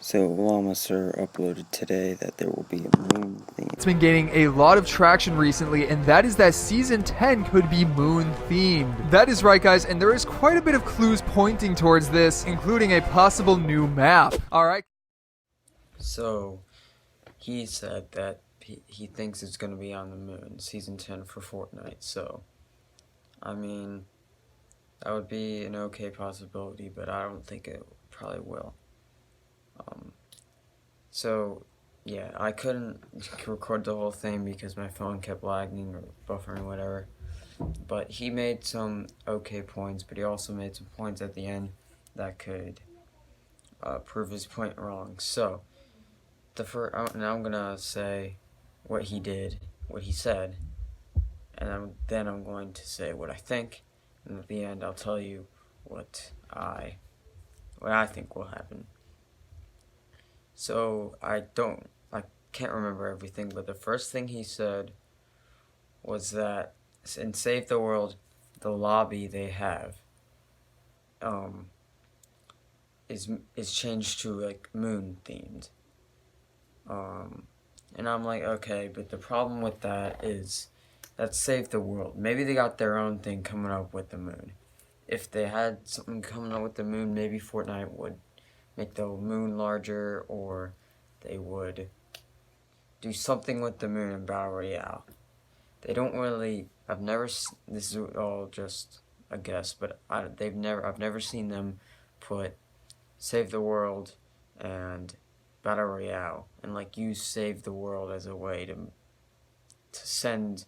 So Llamasir uploaded today that there will be a moon theme. It's been gaining a lot of traction recently, and that is that Season 10 could be moon-themed. That is right, guys, and there is quite a bit of clues pointing towards this, including a possible new map. Alright? So, he said that he thinks it's going to be on the moon, Season 10 for Fortnite, so, I mean, that would be an okay possibility, but I don't think it probably will. So, yeah, I couldn't record the whole thing because my phone kept lagging or buffering or whatever, but he made some okay points, but he also made some points at the end that could prove his point wrong. So, now I'm gonna say what he did, what he said, and then I'm going to say what I think, and at the end I'll tell you what I think will happen. So I can't remember everything, but the first thing he said was that in Save the World, the lobby they have is changed to like moon themed. And I'm like, okay, but the problem with that is that's Save the World. Maybe they got their own thing coming up with the moon. If they had something coming up with the moon, maybe Fortnite would make the moon larger, or they would do something with the moon in Battle Royale. They don't really, this is all just a guess, but I've never seen them put Save the World and Battle Royale and like use Save the World as a way to send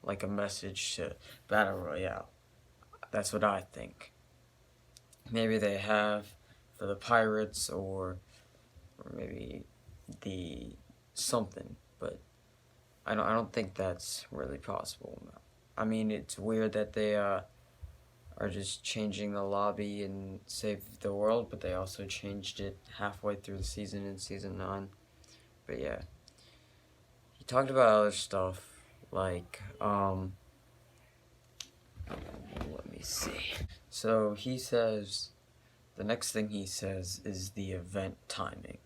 like a message to Battle Royale. That's what I think. Maybe they have for the pirates or maybe the something, but I don't think that's really possible. I mean, it's weird that they are just changing the lobby and Save the World, but they also changed it halfway through the season in Season 9. But yeah, he talked about other stuff like let me see. So he says the next thing he says is the event timing.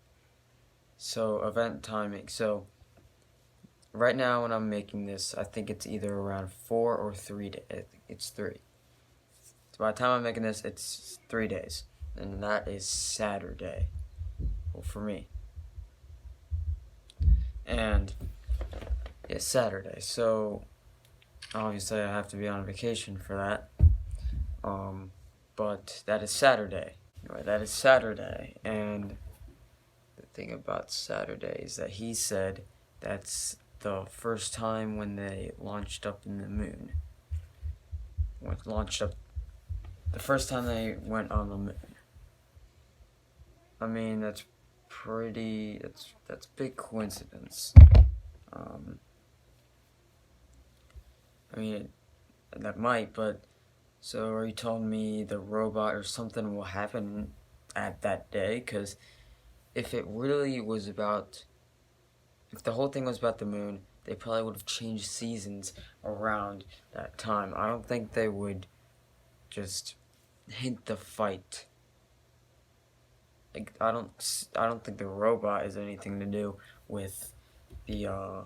So event timing. So right now when I'm making this, I think it's either around 4 or 3 days. I think it's 3. So by the time I'm making this, it's 3 days. And that is Saturday. Well, for me. And it's Saturday. So obviously I have to be on vacation for that. But that is Saturday. Anyway, that is Saturday. And the thing about Saturday is that he said that's the first time when they launched up in the moon. The first time they went on the moon. I mean, that's big coincidence. I mean, that might, but so are you telling me the robot or something will happen at that day? Because if it really was about, if the whole thing was about the moon, they probably would have changed seasons around that time. I don't think they would just hint the fight. Like, I don't think the robot has anything to do with the, I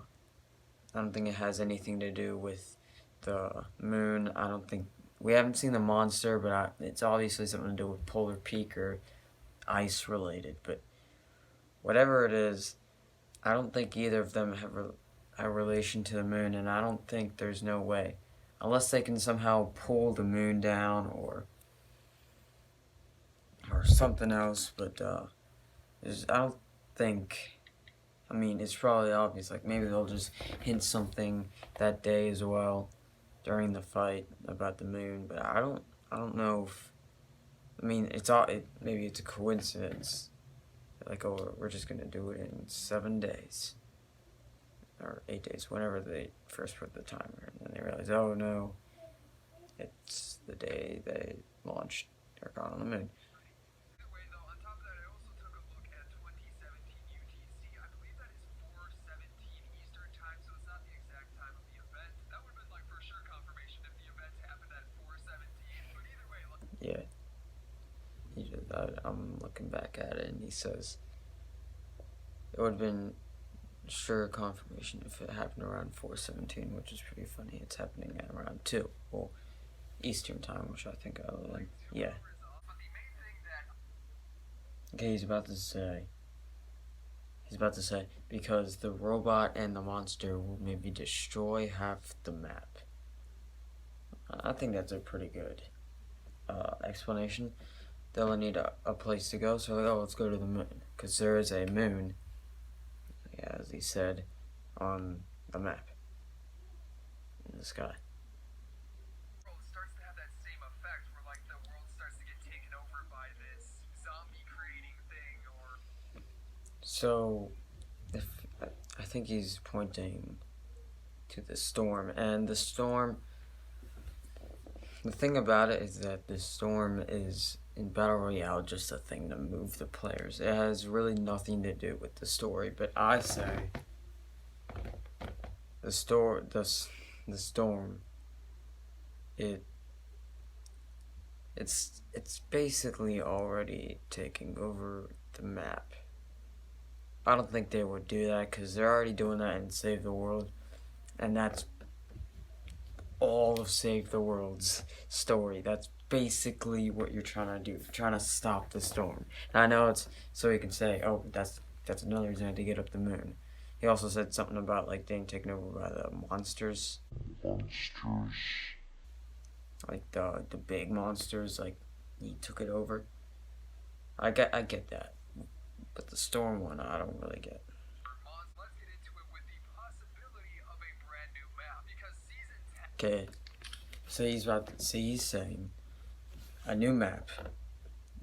don't think it has anything to do with the moon. I don't think, we haven't seen the monster, but it's obviously something to do with Polar Peak or ice related. But whatever it is, I don't think either of them have a relation to the moon, and I don't think there's no way. Unless they can somehow pull the moon down or something else, but I don't think, I mean, it's probably obvious, like maybe they'll just hint something that day as well during the fight about the moon, but I don't know if, I mean, maybe it's a coincidence, like, oh, we're just gonna do it in 7 days, or 8 days, whenever they first put the timer, and then they realize, oh no, it's the day they launched or got on the moon. Yeah, I'm looking back at it, and he says it would have been sure confirmation if it happened around 4:17, which is pretty funny. It's happening at around 2, well, Eastern time, which I think yeah. Okay, he's about to say, because the robot and the monster will maybe destroy half the map. I think that's a pretty good explanation. They'll need a place to go, so let's go to the moon, because there is a moon, as he said, on the map in the sky. So, I think he's pointing to the storm, and the storm, the thing about it is that the storm is in Battle Royale just a thing to move the players. It has really nothing to do with the story, but I say the storm, it's basically already taking over the map. I don't think they would do that because they're already doing that in Save the World, and that's all of Save the World's story. That's basically what you're trying to do. You're trying to stop the storm. And I know it's so you can say, oh, that's another reason to get up the moon. He also said something about like being taken over by the monsters. Like the big monsters, like he took it over. I get that. But the storm one, I don't really get. Okay, so he's saying a new map.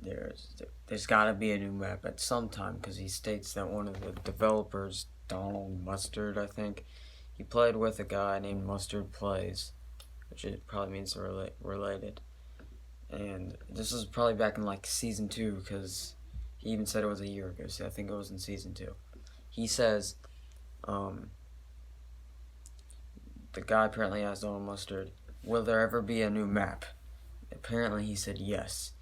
There's got to be a new map at some time because he states that one of the developers, Donald Mustard, I think, he played with a guy named Mustard Plays, which it probably means they're related. And this was probably back in like season 2 because he even said it was a year ago. So I think it was in season 2. He says, the guy apparently asked Donald Mustard, will there ever be a new map? Apparently he said yes.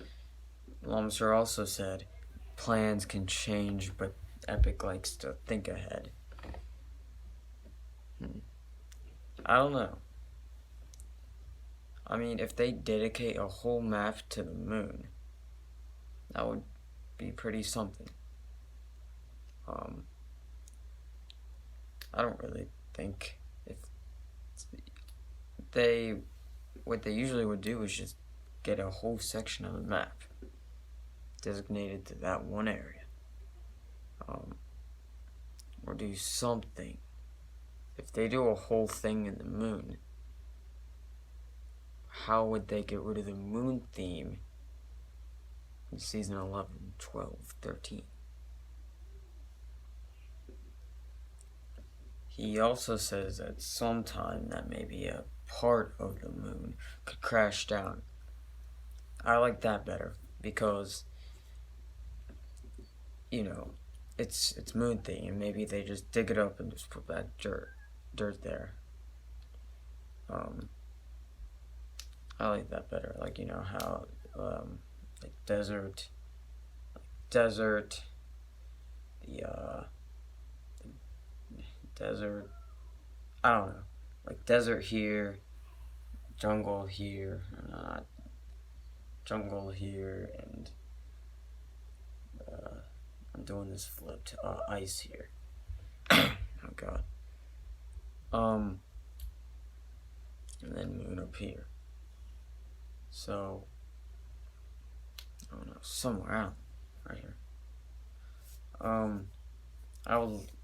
Llamasir also said, plans can change, but Epic likes to think ahead. I don't know. I mean, if they dedicate a whole map to the moon, that would be pretty something. I don't really think what they usually would do is just get a whole section of the map designated to that one area, or do something. If they do a whole thing in the moon, how would they get rid of the moon theme in season 11, 12, 13? He also says that sometime that maybe a part of the moon could crash down. I like that better because, you know, it's moon theme, and maybe they just dig it up and just put that dirt there. I like that better. Like, you know how like desert, the desert. I don't know, like desert here, jungle here, jungle here, and I'm doing this flipped ice here. Oh god. And then moon up here. So I don't know, somewhere out right here.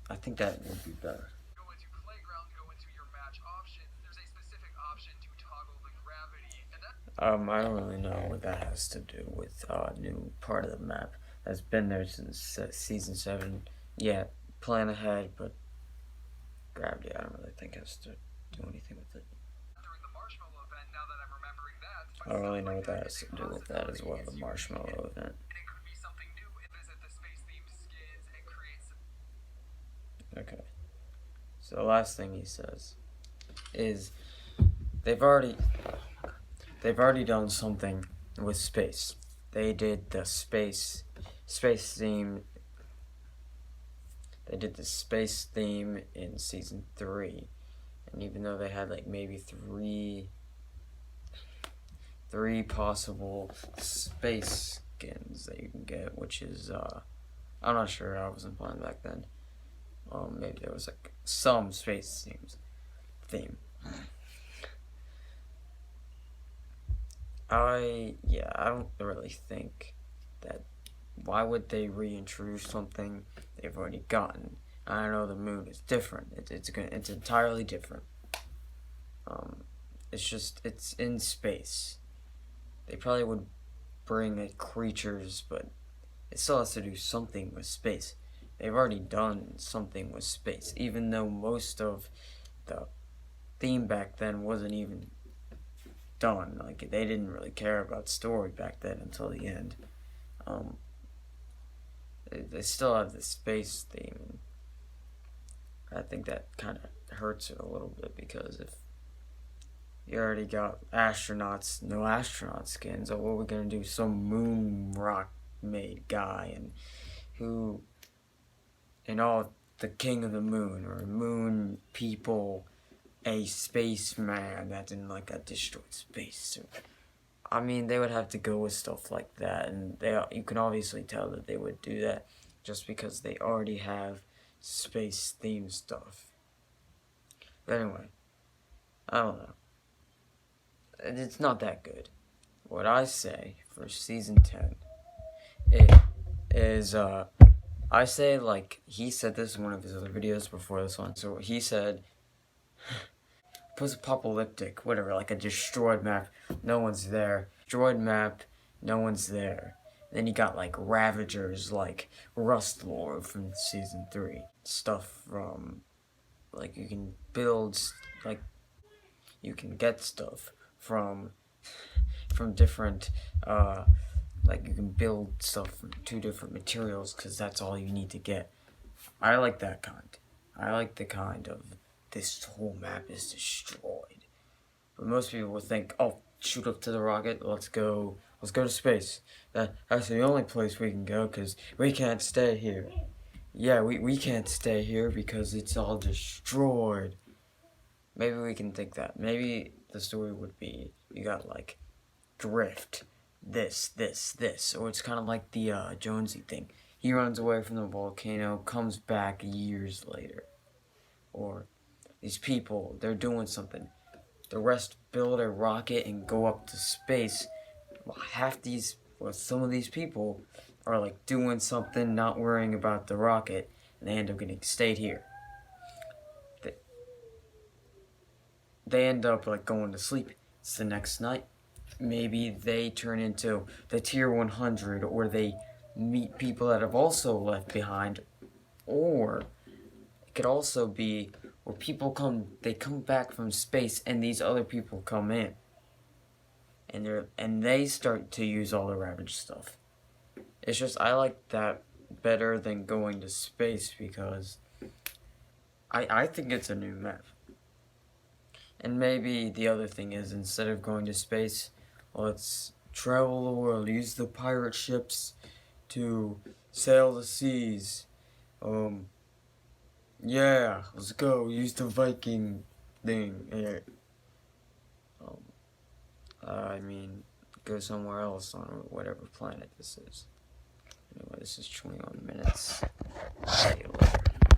I think that would be better. Go into playground, go into your match options. There's a specific option to toggle the gravity, and that I don't really know what that has to do with new part of the map that's been there since season 7. Yeah, plan ahead, but gravity I don't really think has to do anything with it. during the marshmallow event, now that I'm remembering that, I don't really know what that has to do with that as well, the marshmallow event. and it could be something new and visit the space-themed skins and create some. Okay. So the last thing he says is they've already done something with space. They did the space theme. they did the space theme in season 3, and even though they had like maybe three possible space skins that you can get, which is I'm not sure, I wasn't playing back then. Maybe there was like some space theme. I don't really think that. Why would they reintroduce something they've already gotten? I know the moon is different. It's entirely different. It's in space. They probably would bring like creatures, but it still has to do something with space. They've already done something with space, even though most of the theme back then wasn't even done. Like, they didn't really care about story back then until the end. They still have the space theme. I think that kind of hurts it a little bit, because if you already got astronauts, no astronaut skins, or what are we gonna do? Some moon rock made guy and all the king of the moon, or moon people, a spaceman that's in like a destroyed spacesuit. I mean, they would have to go with stuff like that, and you can obviously tell that they would do that just because they already have space-themed stuff. But anyway, I don't know. It's not that good. What I say for season 10 is, I say, like, he said this in one of his other videos before this one. So he said, post-apocalyptic, whatever, like a destroyed map, no one's there. Destroyed map, no one's there. Then you got like Ravagers, like Rust Lord from season 3. Stuff from, like, you can build, like, you can get stuff from different, like, you can build stuff from 2 different materials, because that's all you need to get. I like that kind. I like the kind of, this whole map is destroyed. But most people would think, oh, shoot up to the rocket, let's go to space. That's the only place we can go, because we can't stay here. Yeah, we can't stay here because it's all destroyed. Maybe we can think that. Maybe the story would be, you got like drift, this, or it's kind of like the Jonesy thing. He runs away from the volcano, comes back years later. Or these people, they're doing something. The rest build a rocket and go up to space. Some of these people are like doing something, not worrying about the rocket, and they end up getting stayed here. They end up like going to sleep. It's the next night. Maybe they turn into the tier 100, or they meet people that have also left behind, or it could also be where people come back from space and these other people come in. And they start to use all the Ravage stuff. It's just, I like that better than going to space, because I think it's a new map. And maybe the other thing is, instead of going to space, let's travel the world, use the pirate ships to sail the seas. Yeah, let's go, use the Viking thing. I mean, go somewhere else on whatever planet this is. Anyway, this is 21 minutes.